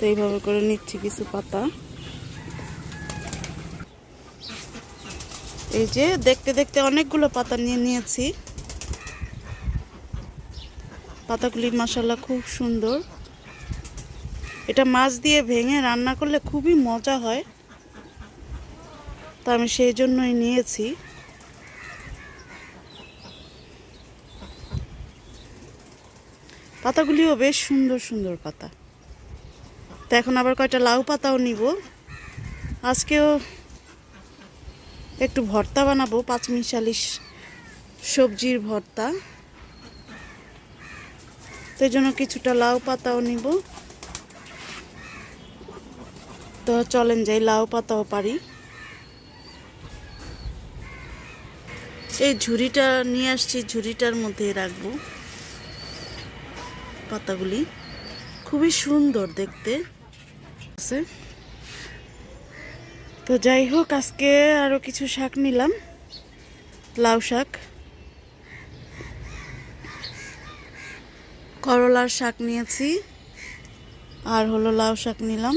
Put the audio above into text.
এইভাবে করে নিচ্ছি কিছু পাতা। এই যে দেখতে দেখতে অনেকগুলো পাতা নিয়ে নিয়েছি। পাতাগুলি মাশাআল্লাহ খুব সুন্দর। এটা মাছ দিয়ে ভেঙে রান্না করলে খুবই মজা হয়, তো আমি সেই জন্যই নিয়েছি। পাতাগুলিও বেশ সুন্দর সুন্দর পাতা। তো এখন আবার কয়টা লাউ পাতাও নিব। আজকেও একটু ভর্তা বানাবো, পাঁচমিশালি সবজির ভর্তা। তো এই জন্য কিছুটা লাউ পাতাও নিব। তো চলেন যাই, লাউ পাতাও পারি। এই ঝুড়িটা নিয়ে আসছি, ঝুড়িটার মধ্যে রাখবো পাতাগুলি। খুবই সুন্দর দেখতে আছে। তো যাই হোক, আজকে আরো কিছু শাক নিলাম। লাউ শাক, করলার শাক নিয়েছি, আর হলো লাউ শাক নিলাম।